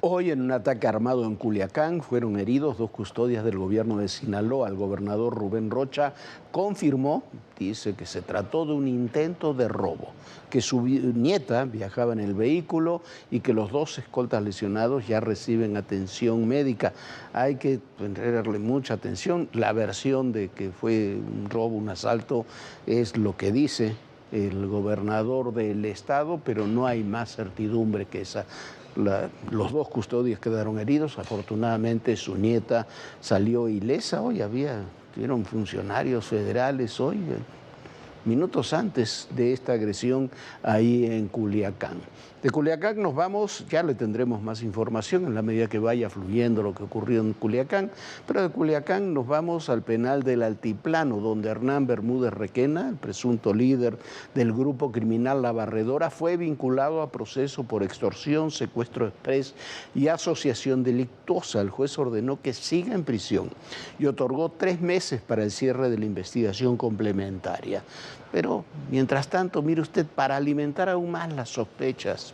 Hoy, en un ataque armado en Culiacán, fueron heridos dos custodias del gobierno de Sinaloa. El gobernador Rubén Rocha confirmó, dice que se trató de un intento de robo, que su nieta viajaba en el vehículo y que los dos escoltas lesionados ya reciben atención médica. Hay que ponerle mucha atención. La versión de que fue un robo, un asalto, es lo que dice el gobernador del estado, pero no hay más certidumbre que esa. Los dos custodios quedaron heridos. Afortunadamente su nieta salió ilesa. Hoy tuvieron funcionarios federales hoy, minutos antes de esta agresión ahí en Culiacán. De Culiacán nos vamos, ya le tendremos más información en la medida que vaya fluyendo lo que ocurrió en Culiacán, pero de Culiacán nos vamos al penal del Altiplano, donde Hernán Bermúdez Requena, el presunto líder del grupo criminal La Barredora, fue vinculado a proceso por extorsión, secuestro exprés y asociación delictuosa. El juez ordenó que siga en prisión y otorgó 3 meses para el cierre de la investigación complementaria. Pero, mientras tanto, mire usted, para alimentar aún más las sospechas,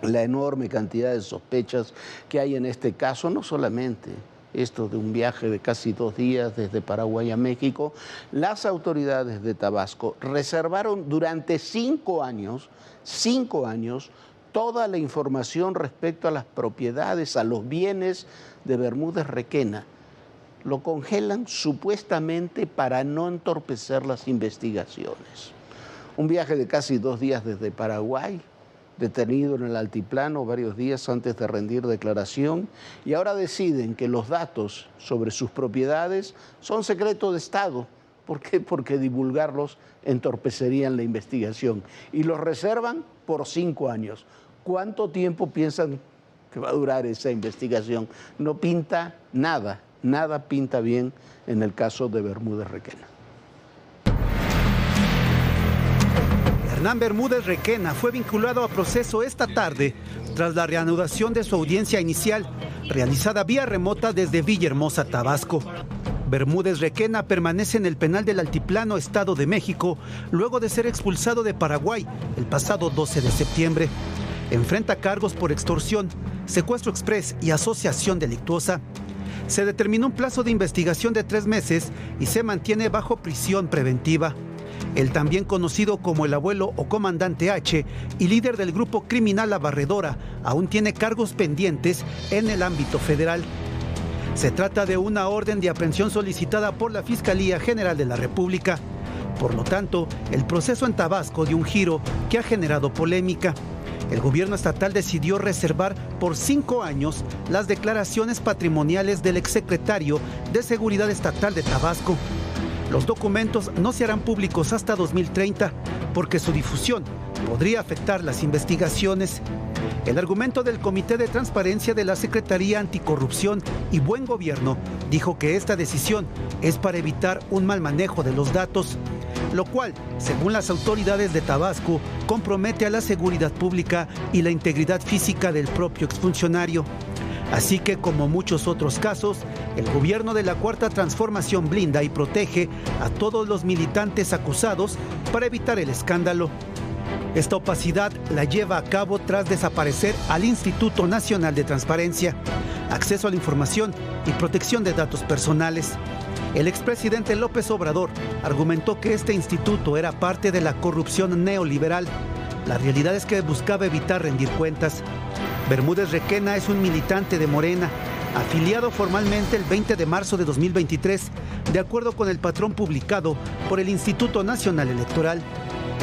la enorme cantidad de sospechas que hay en este caso, no solamente esto de un viaje de casi 2 días desde Paraguay a México, las autoridades de Tabasco reservaron durante 5 años, toda la información respecto a las propiedades, a los bienes de Bermúdez Requena. Lo congelan supuestamente para no entorpecer las investigaciones. Un viaje de casi 2 días desde Paraguay, detenido en el altiplano varios días antes de rendir declaración, y ahora deciden que los datos sobre sus propiedades son secreto de Estado. ¿Por qué? Porque divulgarlos entorpecerían la investigación. Y los reservan por 5 años. ¿Cuánto tiempo piensan que va a durar esa investigación? No pinta nada. Nada pinta bien en el caso de Bermúdez Requena. Hernán Bermúdez Requena fue vinculado a proceso esta tarde tras la reanudación de su audiencia inicial, realizada vía remota desde Villahermosa, Tabasco. Bermúdez Requena permanece en el penal del Altiplano, Estado de México, luego de ser expulsado de Paraguay el pasado 12 de septiembre. Enfrenta cargos por extorsión, secuestro exprés y asociación delictuosa. Se determinó un plazo de investigación de 3 meses y se mantiene bajo prisión preventiva. El también conocido como el abuelo o comandante H y líder del grupo criminal La Barredora aún tiene cargos pendientes en el ámbito federal. Se trata de una orden de aprehensión solicitada por la Fiscalía General de la República. Por lo tanto, el proceso en Tabasco dio un giro que ha generado polémica. El gobierno estatal decidió reservar por 5 años las declaraciones patrimoniales del exsecretario de Seguridad Estatal de Tabasco. Los documentos no se harán públicos hasta 2030 porque su difusión podría afectar las investigaciones. El argumento del Comité de Transparencia de la Secretaría Anticorrupción y Buen Gobierno dijo que esta decisión es para evitar un mal manejo de los datos, lo cual, según las autoridades de Tabasco, compromete a la seguridad pública y la integridad física del propio exfuncionario. Así que, como muchos otros casos, el gobierno de la Cuarta Transformación blinda y protege a todos los militantes acusados para evitar el escándalo. Esta opacidad la lleva a cabo tras desaparecer al Instituto Nacional de Transparencia, Acceso a la Información y Protección de Datos Personales. El expresidente López Obrador argumentó que este instituto era parte de la corrupción neoliberal. La realidad es que buscaba evitar rendir cuentas. Bermúdez Requena es un militante de Morena, afiliado formalmente el 20 de marzo de 2023, de acuerdo con el patrón publicado por el Instituto Nacional Electoral.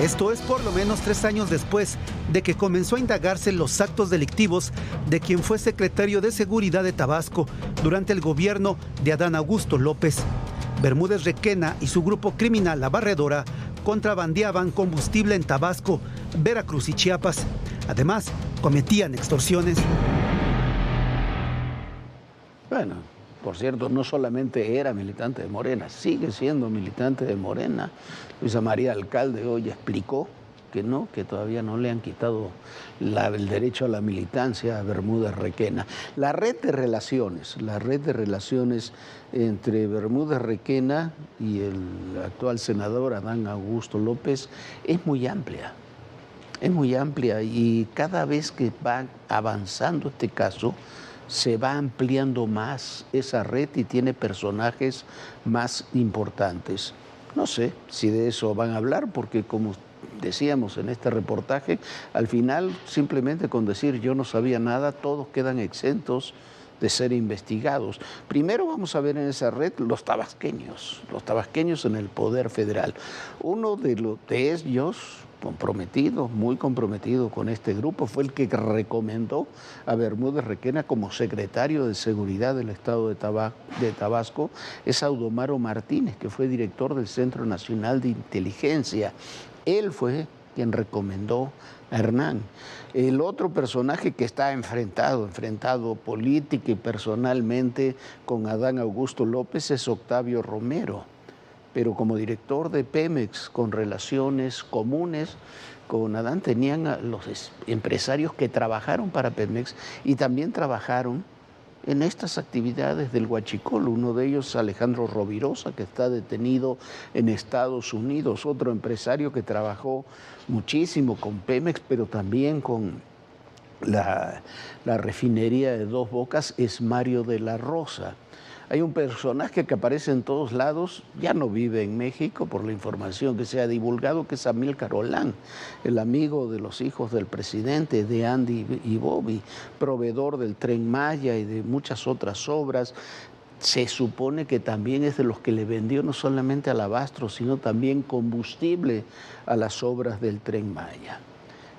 Esto es por lo menos 3 años después de que comenzó a indagarse los actos delictivos de quien fue secretario de Seguridad de Tabasco durante el gobierno de Adán Augusto López. Bermúdez Requena y su grupo criminal La Barredora contrabandeaban combustible en Tabasco, Veracruz y Chiapas. Además, cometían extorsiones. Bueno, por cierto, no solamente era militante de Morena, sigue siendo militante de Morena. Luisa María Alcalde hoy explicó que no, que todavía no le han quitado el derecho a la militancia a Bermúdez Requena. La red de relaciones entre Bermúdez Requena y el actual senador Adán Augusto López es muy amplia. Es muy amplia y cada vez que va avanzando este caso, se va ampliando más esa red y tiene personajes más importantes. No sé si de eso van a hablar, porque como decíamos en este reportaje, al final simplemente con decir yo no sabía nada, todos quedan exentos de ser investigados. Primero vamos a ver en esa red los tabasqueños en el poder federal. Uno de ellos, comprometido, muy comprometido con este grupo, fue el que recomendó a Bermúdez Requena como secretario de Seguridad del Estado de Tabasco, es Audomaro Martínez, que fue director del Centro Nacional de Inteligencia. Él fue quien recomendó a Hernán. El otro personaje que está enfrentado política y personalmente con Adán Augusto López es Octavio Romero, pero como director de Pemex, con relaciones comunes con Adán, tenían a los empresarios que trabajaron para Pemex y también trabajaron en estas actividades del huachicol. Uno de ellos, Alejandro Rovirosa, que está detenido en Estados Unidos, otro empresario que trabajó muchísimo con Pemex, pero también con la refinería de Dos Bocas, es Mario de la Rosa. Hay un personaje que aparece en todos lados, ya no vive en México por la información que se ha divulgado, que es Amílcar Olán, el amigo de los hijos del presidente, de Andy y Bobby, proveedor del Tren Maya y de muchas otras obras. Se supone que también es de los que le vendió no solamente alabastro, sino también combustible a las obras del Tren Maya.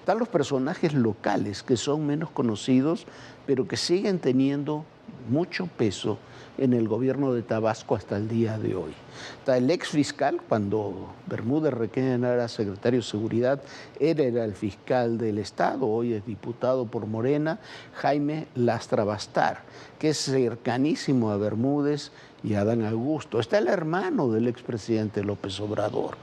Están los personajes locales que son menos conocidos, pero que siguen teniendo mucho peso en el gobierno de Tabasco hasta el día de hoy. Está el ex fiscal, cuando Bermúdez Requena era secretario de Seguridad, él era el fiscal del Estado, hoy es diputado por Morena, Jaime Lastra Bastar, que es cercanísimo a Bermúdez y a Adán Augusto. Está el hermano del expresidente López Obrador,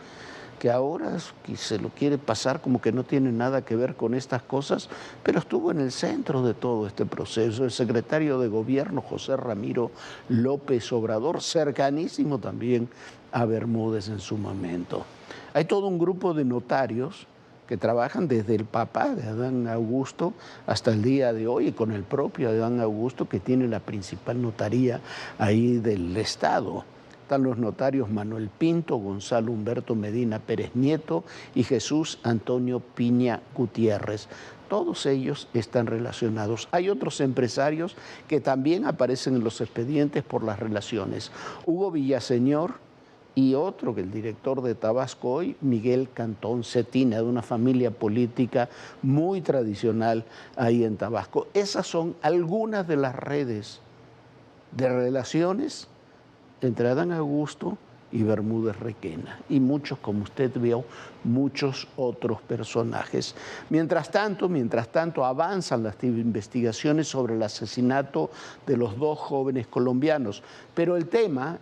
que ahora se lo quiere pasar como que no tiene nada que ver con estas cosas, pero estuvo en el centro de todo este proceso. El secretario de Gobierno, José Ramiro López Obrador, cercanísimo también a Bermúdez en su momento. Hay todo un grupo de notarios que trabajan desde el papá de Adán Augusto hasta el día de hoy, y con el propio Adán Augusto, que tiene la principal notaría ahí del Estado. Están los notarios Manuel Pinto, Gonzalo Humberto Medina Pérez Nieto y Jesús Antonio Piña Gutiérrez. Todos ellos están relacionados. Hay otros empresarios que también aparecen en los expedientes por las relaciones. Hugo Villaseñor y otro, que el director de Tabasco hoy, Miguel Cantón Cetina, de una familia política muy tradicional ahí en Tabasco. Esas son algunas de las redes de relaciones entre Adán Augusto y Bermúdez Requena, y muchos, como usted vio, muchos otros personajes. Mientras tanto, avanzan las investigaciones sobre el asesinato de los dos jóvenes colombianos, pero el tema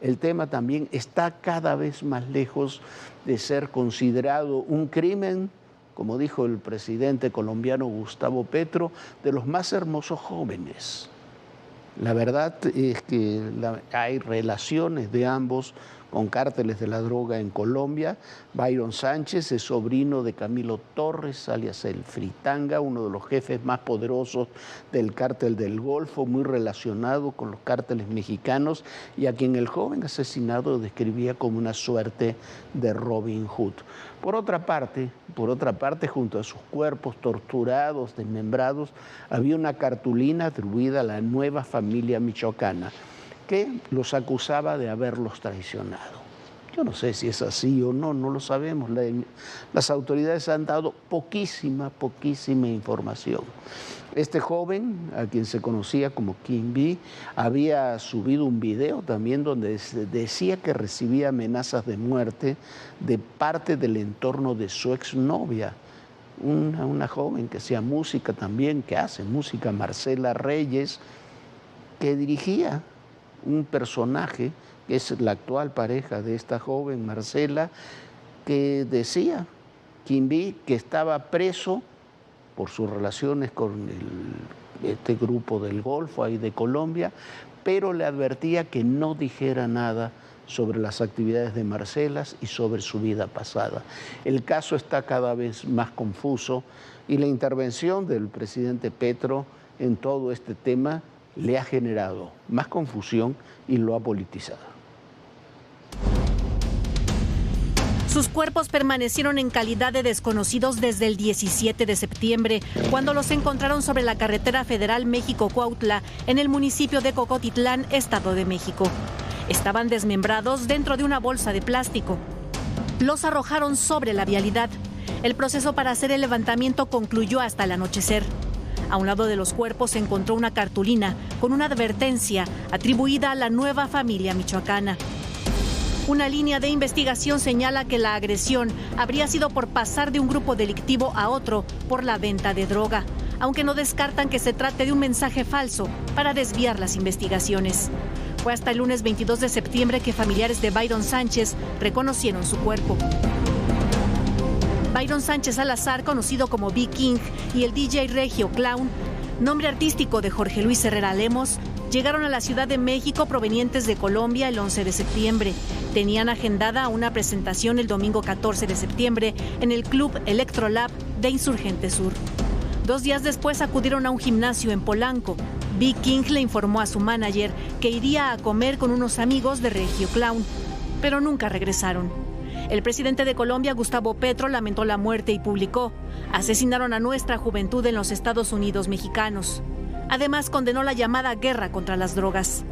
también está cada vez más lejos de ser considerado un crimen, como dijo el presidente colombiano Gustavo Petro, de los más hermosos jóvenes. La verdad es que hay relaciones de ambos con cárteles de la droga en Colombia. Byron Sánchez es sobrino de Camilo Torres, alias el Fritanga, uno de los jefes más poderosos del cártel del Golfo, muy relacionado con los cárteles mexicanos, y a quien el joven asesinado describía como una suerte de Robin Hood. Por otra parte, junto a sus cuerpos torturados, desmembrados, había una cartulina atribuida a la Nueva Familia Michoacana, que los acusaba de haberlos traicionado. Yo no sé si es así o no, no lo sabemos. Las autoridades han dado poquísima información. Este joven, a quien se conocía como King B, había subido un video también donde decía que recibía amenazas de muerte de parte del entorno de su exnovia, una joven que hacía música también, que hace música, Marcela Reyes, que dirigía un personaje que es la actual pareja de esta joven, Marcela, que decía, Quimby, que estaba preso por sus relaciones con este grupo del Golfo ahí de Colombia, pero le advertía que no dijera nada sobre las actividades de Marcela y sobre su vida pasada. El caso está cada vez más confuso y la intervención del presidente Petro en todo este tema le ha generado más confusión y lo ha politizado. Sus cuerpos permanecieron en calidad de desconocidos desde el 17 de septiembre, cuando los encontraron sobre la carretera federal México-Cuautla, en el municipio de Cocotitlán, Estado de México. Estaban desmembrados dentro de una bolsa de plástico. Los arrojaron sobre la vialidad. El proceso para hacer el levantamiento concluyó hasta el anochecer. A un lado de los cuerpos se encontró una cartulina con una advertencia atribuida a la Nueva Familia Michoacana. Una línea de investigación señala que la agresión habría sido por pasar de un grupo delictivo a otro por la venta de droga, aunque no descartan que se trate de un mensaje falso para desviar las investigaciones. Fue hasta el lunes 22 de septiembre que familiares de Byron Sánchez reconocieron su cuerpo. Byron Sánchez Salazar, conocido como B. King, y el DJ Regio Clown, nombre artístico de Jorge Luis Herrera Lemos, llegaron a la Ciudad de México provenientes de Colombia el 11 de septiembre. Tenían agendada una presentación el domingo 14 de septiembre en el Club Electrolab de Insurgente Sur. 2 días después acudieron a un gimnasio en Polanco. B. King le informó a su manager que iría a comer con unos amigos de Regio Clown, pero nunca regresaron. El presidente de Colombia, Gustavo Petro, lamentó la muerte y publicó: "Asesinaron a nuestra juventud en los Estados Unidos mexicanos". Además, condenó la llamada guerra contra las drogas.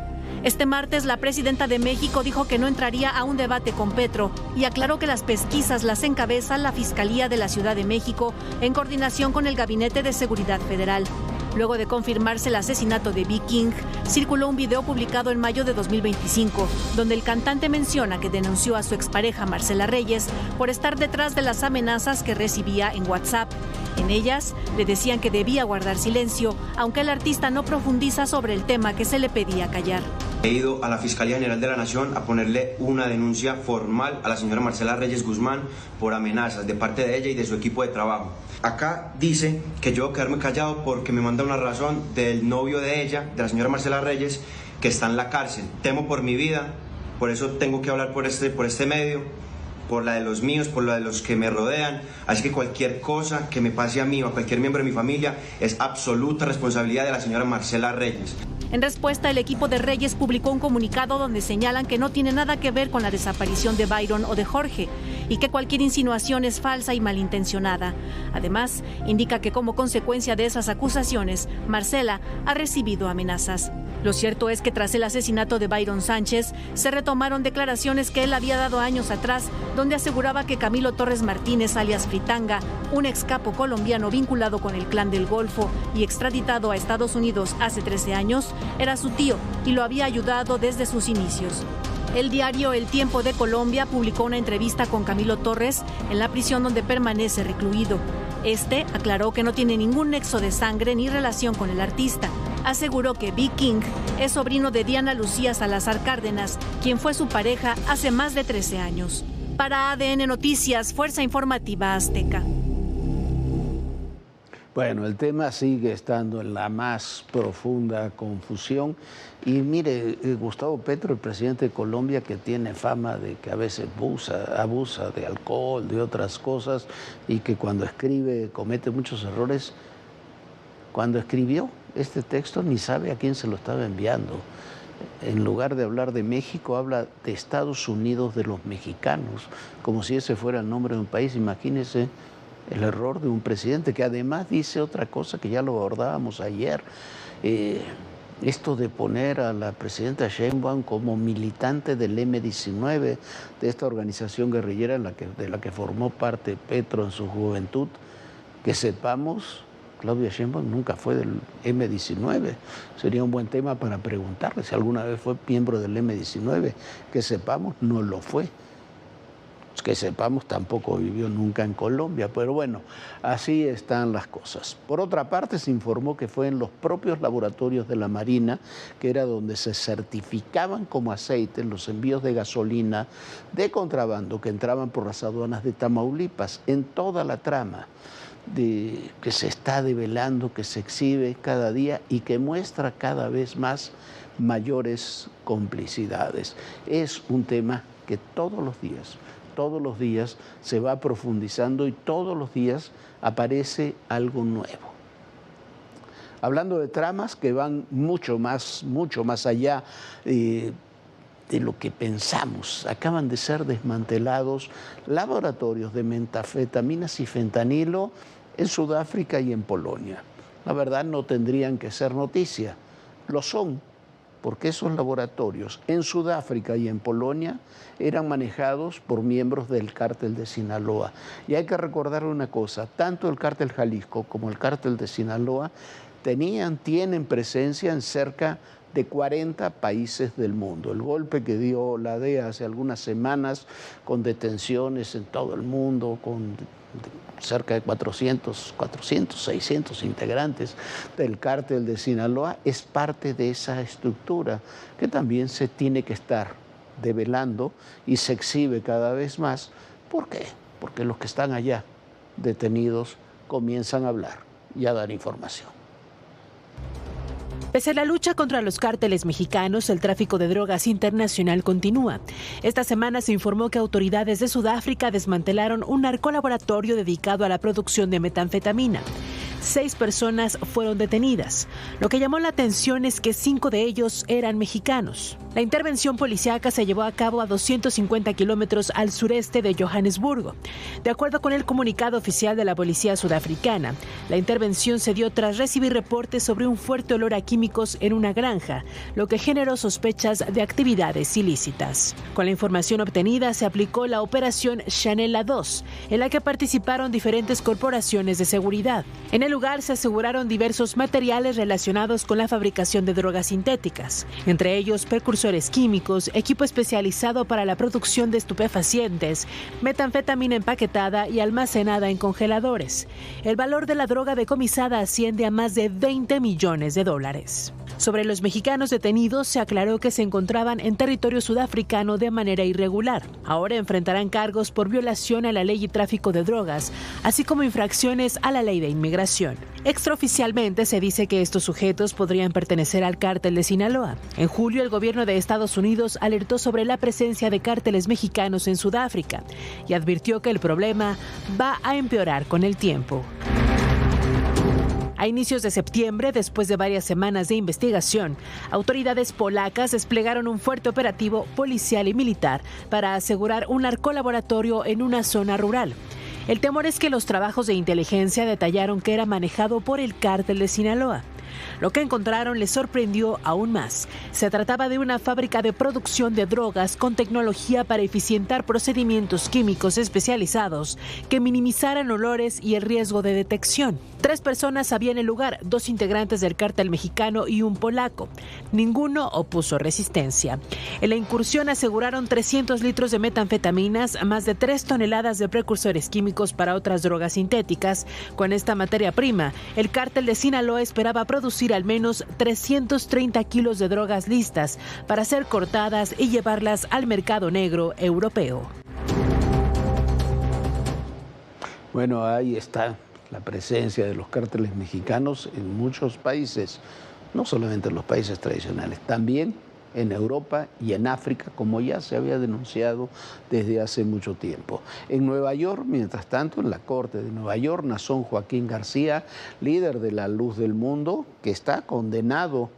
Este martes, la presidenta de México dijo que no entraría a un debate con Petro y aclaró que las pesquisas las encabeza la Fiscalía de la Ciudad de México en coordinación con el Gabinete de Seguridad Federal. Luego de confirmarse el asesinato de B. King, circuló un video publicado en mayo de 2025, donde el cantante menciona que denunció a su expareja Marcela Reyes por estar detrás de las amenazas que recibía en WhatsApp. En ellas, le decían que debía guardar silencio, aunque el artista no profundiza sobre el tema que se le pedía callar. He ido a la Fiscalía General de la Nación a ponerle una denuncia formal a la señora Marcela Reyes Guzmán por amenazas de parte de ella y de su equipo de trabajo. Acá dice que yo debo quedarme callado porque me manda una razón del novio de ella, de la señora Marcela Reyes, que está en la cárcel. Temo por mi vida, por eso tengo que hablar por este medio, por la de los míos, por la de los que me rodean. Así que cualquier cosa que me pase a mí o a cualquier miembro de mi familia es absoluta responsabilidad de la señora Marcela Reyes. En respuesta, el equipo de Reyes publicó un comunicado donde señalan que no tiene nada que ver con la desaparición de Byron o de Jorge y que cualquier insinuación es falsa y malintencionada. Además, indica que como consecuencia de esas acusaciones, Marcela ha recibido amenazas. Lo cierto es que tras el asesinato de Byron Sánchez, se retomaron declaraciones que él había dado años atrás, donde aseguraba que Camilo Torres Martínez, alias Fritanga, un ex capo colombiano vinculado con el Clan del Golfo y extraditado a Estados Unidos hace 13 años, era su tío y lo había ayudado desde sus inicios. El diario El Tiempo de Colombia publicó una entrevista con Camilo Torres en la prisión donde permanece recluido. Este aclaró que no tiene ningún nexo de sangre ni relación con el artista. Aseguró que B. King es sobrino de Diana Lucía Salazar Cárdenas, quien fue su pareja hace más de 13 años. Para ADN Noticias, Fuerza Informativa Azteca. Bueno, el tema sigue estando en la más profunda confusión. Y mire, Gustavo Petro, el presidente de Colombia, que tiene fama de que a veces abusa de alcohol, de otras cosas, y que cuando escribe comete muchos errores, cuando escribió este texto ni sabe a quién se lo estaba enviando. En lugar de hablar de México, habla de Estados Unidos de los mexicanos, como si ese fuera el nombre de un país. Imagínese el error de un presidente que además dice otra cosa que ya lo abordábamos ayer. Esto de poner a la presidenta Sheinbaum como militante del M-19, de esta organización guerrillera de la que formó parte Petro en su juventud, que sepamos, Claudia Sheinbaum nunca fue del M-19. Sería un buen tema para preguntarle si alguna vez fue miembro del M-19. Que sepamos, no lo fue. Que sepamos, tampoco vivió nunca en Colombia, pero bueno, así están las cosas. Por otra parte, se informó que fue en los propios laboratorios de la Marina, que era donde se certificaban como aceite los envíos de gasolina de contrabando que entraban por las aduanas de Tamaulipas, en toda la trama que se está develando, que se exhibe cada día y que muestra cada vez más mayores complicidades. Es un tema que todos los días se va profundizando y todos los días aparece algo nuevo. Hablando de tramas que van mucho más allá de lo que pensamos. Acaban de ser desmantelados laboratorios de metanfetaminas y fentanilo en Sudáfrica y en Polonia. La verdad no tendrían que ser noticia, lo son, porque esos laboratorios en Sudáfrica y en Polonia eran manejados por miembros del cártel de Sinaloa. Y hay que recordar una cosa, tanto el cártel Jalisco como el cártel de Sinaloa tienen presencia en cerca de 40 países del mundo. El golpe que dio la DEA hace algunas semanas, con detenciones en todo el mundo, con cerca de 400, 600 integrantes del cártel de Sinaloa, es parte de esa estructura que también se tiene que estar develando y se exhibe cada vez más. ¿Por qué? Porque los que están allá detenidos comienzan a hablar y a dar información. Pese a la lucha contra los cárteles mexicanos, el tráfico de drogas internacional continúa. Esta semana se informó que autoridades de Sudáfrica desmantelaron un narcolaboratorio dedicado a la producción de metanfetamina. 6 personas fueron detenidas. Lo que llamó la atención es que 5 de ellos eran mexicanos. La intervención policíaca se llevó a cabo a 250 kilómetros al sureste de Johannesburgo. De acuerdo con el comunicado oficial de la policía sudafricana, la intervención se dio tras recibir reportes sobre un fuerte olor a químicos en una granja, lo que generó sospechas de actividades ilícitas. Con la información obtenida se aplicó la operación Chanela 2, en la que participaron diferentes corporaciones de seguridad. En el lugar se aseguraron diversos materiales relacionados con la fabricación de drogas sintéticas, entre ellos precursores químicos, equipo especializado para la producción de estupefacientes, metanfetamina empaquetada y almacenada en congeladores. El valor de la droga decomisada asciende a más de $20 millones. Sobre los mexicanos detenidos, se aclaró que se encontraban en territorio sudafricano de manera irregular. Ahora enfrentarán cargos por violación a la ley y tráfico de drogas, así como infracciones a la ley de inmigración. Extraoficialmente se dice que estos sujetos podrían pertenecer al cártel de Sinaloa. En julio, el gobierno de Estados Unidos alertó sobre la presencia de cárteles mexicanos en Sudáfrica y advirtió que el problema va a empeorar con el tiempo. A inicios de septiembre, después de varias semanas de investigación, autoridades polacas desplegaron un fuerte operativo policial y militar para asegurar un narcolaboratorio en una zona rural. El temor es que los trabajos de inteligencia detallaron que era manejado por el cártel de Sinaloa. Lo que encontraron les sorprendió aún más. Se trataba de una fábrica de producción de drogas con tecnología para eficientar procedimientos químicos especializados que minimizaran olores y el riesgo de detección. 3 personas había en el lugar, 2 integrantes del cártel mexicano y un polaco. Ninguno opuso resistencia. En la incursión aseguraron 300 litros de metanfetaminas, más de 3 toneladas de precursores químicos para otras drogas sintéticas. Con esta materia prima, el cártel de Sinaloa esperaba producir al menos 330 kilos de drogas listas para ser cortadas y llevarlas al mercado negro europeo. Bueno, ahí está la presencia de los cárteles mexicanos en muchos países, no solamente en los países tradicionales, también en Europa y en África, como ya se había denunciado desde hace mucho tiempo. En Nueva York, mientras tanto, en la Corte de Nueva York, Nazón Joaquín García, líder de La Luz del Mundo, que está condenado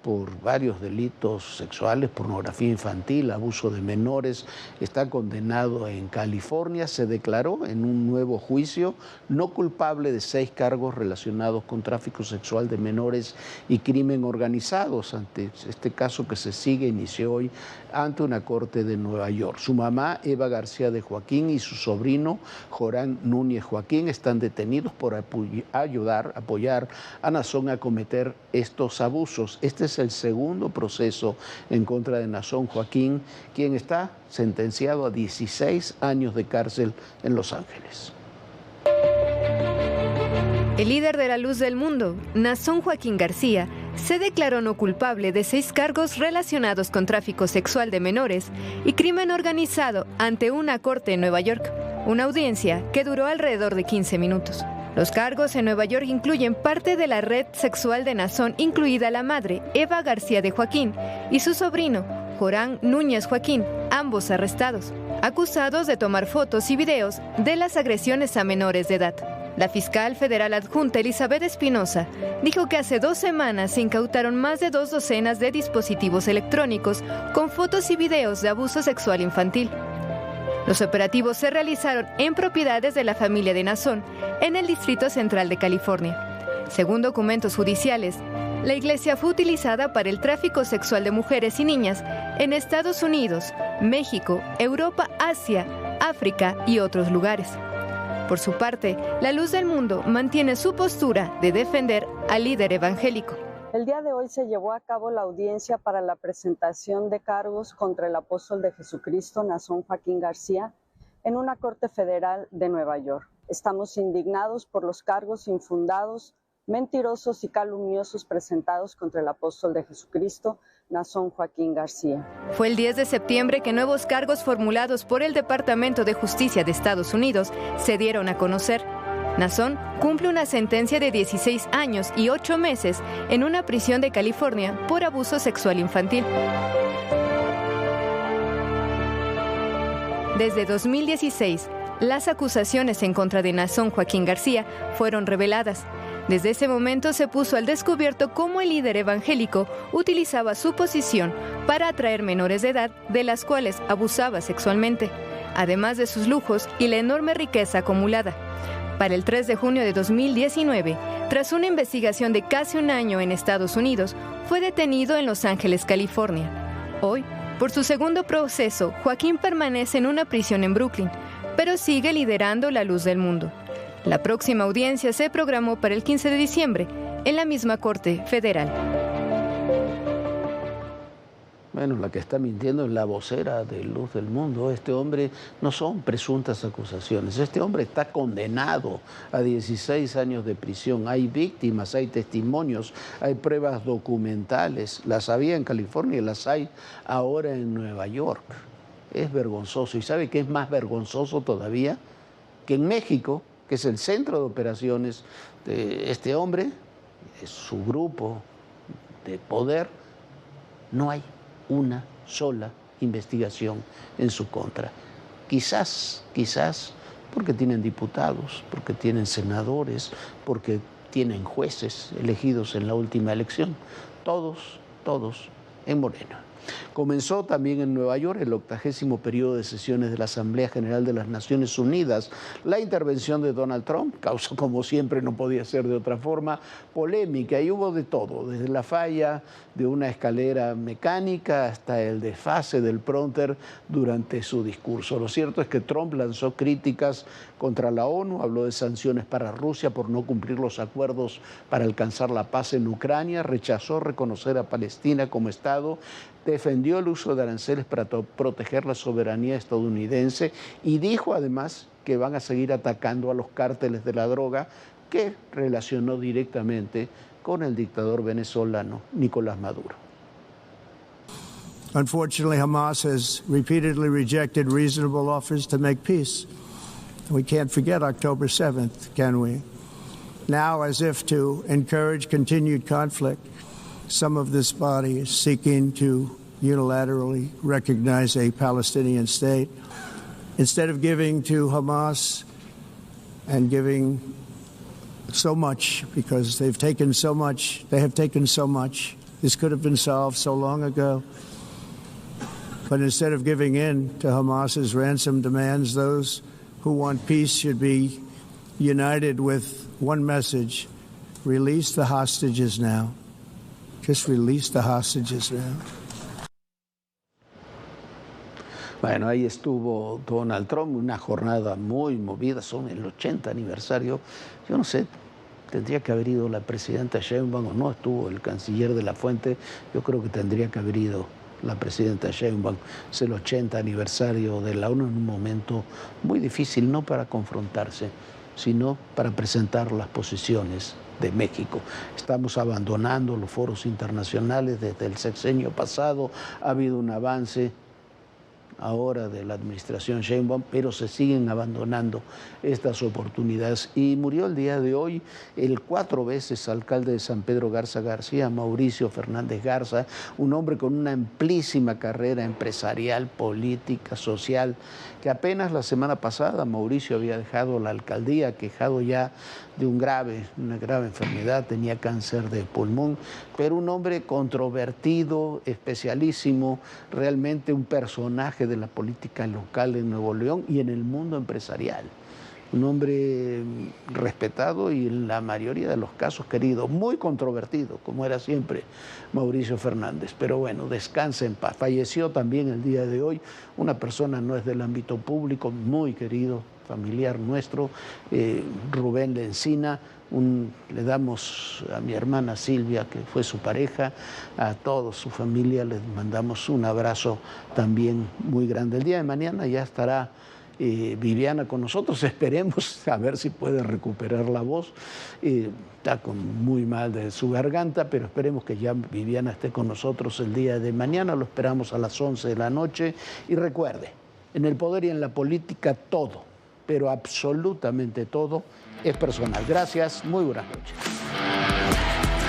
por varios delitos sexuales, pornografía infantil, abuso de menores, está condenado en California, se declaró en un nuevo juicio no culpable de 6 cargos relacionados con tráfico sexual de menores y crimen organizados. Ante este caso que se sigue, inició hoy ante una corte de Nueva York. Su mamá, Eva García de Joaquín, y su sobrino, Jorán Núñez Joaquín, están detenidos por apoyar a Nazón a cometer estos abusos. Este es el segundo proceso en contra de Nazón Joaquín, quien está sentenciado a 16 años de cárcel en Los Ángeles. El líder de La Luz del Mundo, Nazón Joaquín García, se declaró no culpable de 6 cargos relacionados con tráfico sexual de menores y crimen organizado ante una corte en Nueva York, una audiencia que duró alrededor de 15 minutos. Los cargos en Nueva York incluyen parte de la red sexual de Nazón, incluida la madre, Eva García de Joaquín, y su sobrino, Jorán Núñez Joaquín, ambos arrestados, acusados de tomar fotos y videos de las agresiones a menores de edad. La fiscal federal adjunta Elizabeth Espinosa dijo que hace 2 semanas se incautaron más de 2 docenas de dispositivos electrónicos con fotos y videos de abuso sexual infantil. Los operativos se realizaron en propiedades de la familia de Nazón, en el Distrito Central de California. Según documentos judiciales, la iglesia fue utilizada para el tráfico sexual de mujeres y niñas en Estados Unidos, México, Europa, Asia, África y otros lugares. Por su parte, La Luz del Mundo mantiene su postura de defender al líder evangélico. El día de hoy se llevó a cabo la audiencia para la presentación de cargos contra el apóstol de Jesucristo, Nazón Joaquín García, en una corte federal de Nueva York. Estamos indignados por los cargos infundados, mentirosos y calumniosos presentados contra el apóstol de Jesucristo, Nazón Joaquín García. Fue el 10 de septiembre que nuevos cargos formulados por el Departamento de Justicia de Estados Unidos se dieron a conocer. Nazón cumple una sentencia de 16 años y 8 meses en una prisión de California por abuso sexual infantil. Desde 2016, las acusaciones en contra de Nazón Joaquín García fueron reveladas. Desde ese momento se puso al descubierto cómo el líder evangélico utilizaba su posición para atraer menores de edad de las cuales abusaba sexualmente, además de sus lujos y la enorme riqueza acumulada. Para el 3 de junio de 2019, tras una investigación de casi un año en Estados Unidos, fue detenido en Los Ángeles, California. Hoy, por su segundo proceso, Joaquín permanece en una prisión en Brooklyn, pero sigue liderando La Luz del Mundo. La próxima audiencia se programó para el 15 de diciembre en la misma Corte Federal. Bueno, la que está mintiendo es la vocera de Luz del Mundo. Este hombre no son presuntas acusaciones. Este hombre está condenado a 16 años de prisión. Hay víctimas, hay testimonios, hay pruebas documentales. Las había en California y las hay ahora en Nueva York. Es vergonzoso. ¿Y sabe qué es más vergonzoso todavía? Que en México, que es el centro de operaciones de este hombre, es su grupo de poder, no hay una sola investigación en su contra. Quizás porque tienen diputados, porque tienen senadores, porque tienen jueces elegidos en la última elección. Todos en Morena. Comenzó también en Nueva York el 80º periodo de sesiones de la Asamblea General de las Naciones Unidas. La intervención de Donald Trump causó, como siempre, no podía ser de otra forma, polémica, y hubo de todo, desde la falla de una escalera mecánica hasta el desfase del prompter durante su discurso. Lo cierto es que Trump lanzó críticas contra la ONU, habló de sanciones para Rusia por no cumplir los acuerdos para alcanzar la paz en Ucrania, rechazó reconocer a Palestina como Estado, defendió el uso de aranceles para proteger la soberanía estadounidense y dijo además que van a seguir atacando a los cárteles de la droga, que relacionó directamente con el dictador venezolano Nicolás Maduro. Unfortunately, Hamas has repeatedly rejected reasonable offers to make peace. We can't forget October 7th, can we? Now, as if to encourage continued conflict, some of this body is seeking to unilaterally recognize a Palestinian state. Instead of giving to Hamas and giving so much, because they have taken so much. This could have been solved so long ago. But instead of giving in to Hamas's ransom demands, those who want peace should be united with one message: release the hostages now. Just release the hostages now. Bueno, ahí estuvo Donald Trump, una jornada muy movida, son el 80 aniversario. Yo no sé, tendría que haber ido la presidenta Sheinbaum o no, estuvo el canciller de la Fuente. Yo creo que tendría que haber ido la presidenta Sheinbaum. Es el 80 aniversario de la ONU en un momento muy difícil, no para confrontarse, sino para presentar las posiciones de México. Estamos abandonando los foros internacionales desde el sexenio pasado, ha habido un avance ahora de la administración Sheinbaum, pero se siguen abandonando estas oportunidades. Y murió el día de hoy el 4 veces alcalde de San Pedro Garza García, Mauricio Fernández Garza, un hombre con una amplísima carrera empresarial, política, social, que apenas la semana pasada Mauricio había dejado la alcaldía, quejado ya de una grave enfermedad, tenía cáncer de pulmón, pero un hombre controvertido, especialísimo, realmente un personaje de la política local en Nuevo León y en el mundo empresarial. Un hombre respetado y en la mayoría de los casos querido, muy controvertido, como era siempre Mauricio Fernández. Pero bueno, descanse en paz. Falleció también el día de hoy una persona, no es del ámbito público, muy querido, familiar nuestro, Rubén Lencina. Le damos a mi hermana Silvia, que fue su pareja, a toda su familia, les mandamos un abrazo también muy grande. El día de mañana ya estará Viviana con nosotros, esperemos a ver si puede recuperar la voz. Está muy mal de su garganta, pero esperemos que ya Viviana esté con nosotros el día de mañana. Lo esperamos a las 11 de la noche. Y recuerde, en el poder y en la política todo, pero absolutamente todo, es personal. Gracias, muy buenas noches.